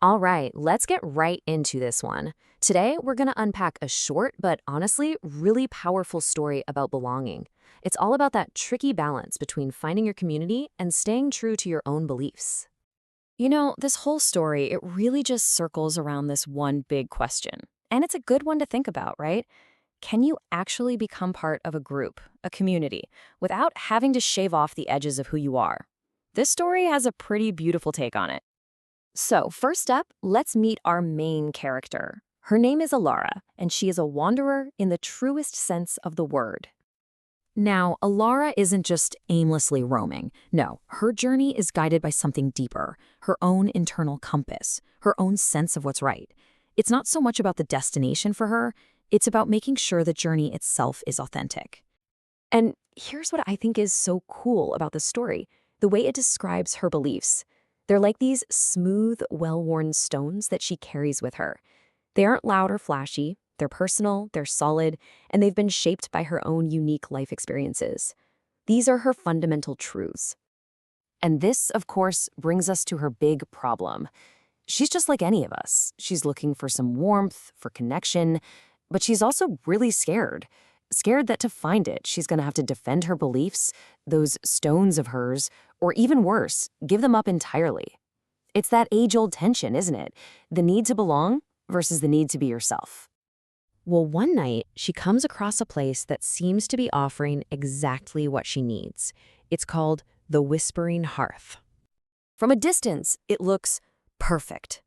All right, let's get right into this one. Today, we're going to unpack a short but honestly really powerful story about belonging. It's all about that tricky balance between finding your community and staying true to your own beliefs. This whole story, it really just circles around this one big question. And it's a good one to think about, right? Can you actually become part of a group, a community, without having to shave off the edges of who you are? This story has a pretty beautiful take on it. So, first up, let's meet our main character. Her name is Alara, and she is a wanderer in the truest sense of the word. Now, Alara isn't just aimlessly roaming. No, her journey is guided by something deeper, her own internal compass, her own sense of what's right. It's not so much about the destination for her, it's about making sure the journey itself is authentic. And here's what I think is so cool about the story, the way it describes her beliefs. They're like these smooth, well-worn stones that she carries with her. They aren't loud or flashy, they're personal, they're solid, and they've been shaped by her own unique life experiences. These are her fundamental truths. And this, of course, brings us to her big problem. She's just like any of us. She's looking for some warmth, for connection, but she's also really scared. Scared that to find it, she's going to have to defend her beliefs, those stones of hers, or even worse, give them up entirely. It's that age-old tension, isn't it? The need to belong versus the need to be yourself. Well, one night, she comes across a place that seems to be offering exactly what she needs. It's called the Whispering Hearth. From a distance, it looks perfect.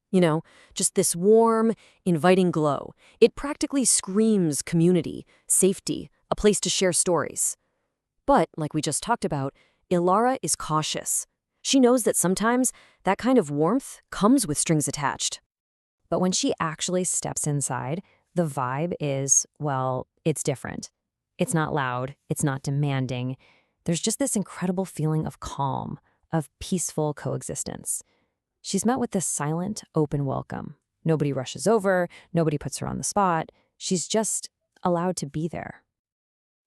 Just this warm, inviting glow. It practically screams community, safety, a place to share stories. But, like we just talked about, Ilara is cautious. She knows that sometimes that kind of warmth comes with strings attached. But when she actually steps inside, the vibe is, well, it's different. It's not loud, it's not demanding. There's just this incredible feeling of calm, of peaceful coexistence. She's met with this silent, open welcome. Nobody rushes over, nobody puts her on the spot. She's just allowed to be there.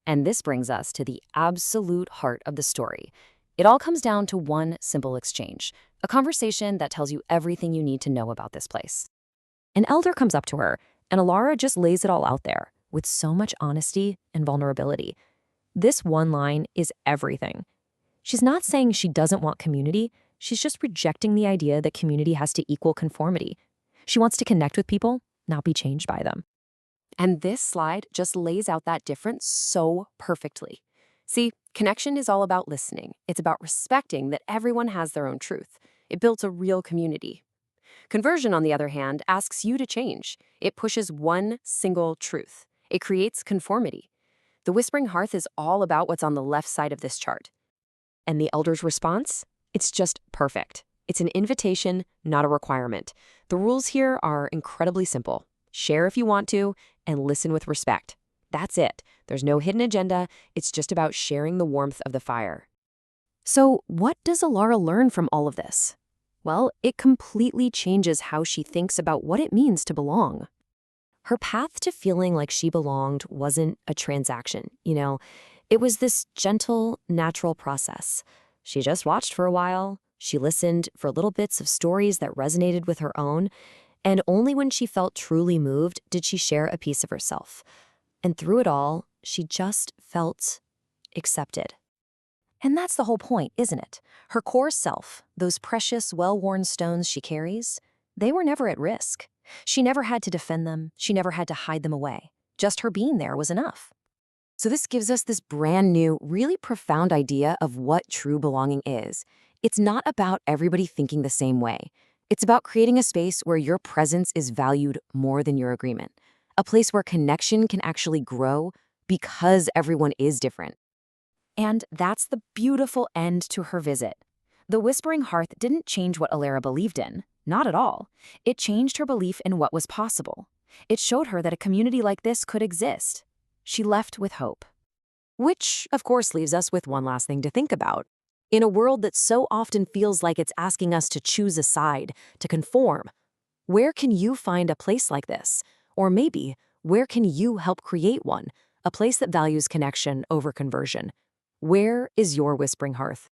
And this brings us to the absolute heart of the story. It all comes down to one simple exchange, a conversation that tells you everything you need to know about this place. An elder comes up to her, and Alara just lays it all out there with so much honesty and vulnerability. This one line is everything. She's not saying she doesn't want community. She's just rejecting the idea that community has to equal conformity. She wants to connect with people, not be changed by them. And this slide just lays out that difference so perfectly. See, connection is all about listening. It's about respecting that everyone has their own truth. It builds a real community. Conversion, on the other hand, asks you to change. It pushes one single truth. It creates conformity. The Whispering Hearth is all about what's on the left side of this chart. And the elder's response? It's just perfect. It's an invitation, not a requirement. The rules here are incredibly simple. Share if you want to, and listen with respect. That's it. There's no hidden agenda. It's just about sharing the warmth of the fire. So what does Alara learn from all of this? Well, it completely changes how she thinks about what it means to belong. Her path to feeling like she belonged wasn't a transaction, It was this gentle, natural process. She just watched for a while, she listened for little bits of stories that resonated with her own, and only when she felt truly moved did she share a piece of herself. And through it all, she just felt accepted. And that's the whole point, isn't it? Her core self, those precious, well-worn stones she carries, they were never at risk. She never had to defend them, she never had to hide them away. Just her being there was enough. So this gives us this brand new, really profound idea of what true belonging is. It's not about everybody thinking the same way. It's about creating a space where your presence is valued more than your agreement. A place where connection can actually grow because everyone is different. And that's the beautiful end to her visit. The Whispering Hearth didn't change what Alara believed in. Not at all. It changed her belief in what was possible. It showed her that a community like this could exist. She left with hope. Which, of course, leaves us with one last thing to think about. In a world that so often feels like it's asking us to choose a side, to conform, where can you find a place like this? Or maybe, where can you help create one? A place that values connection over conversion. Where is your Whispering Hearth?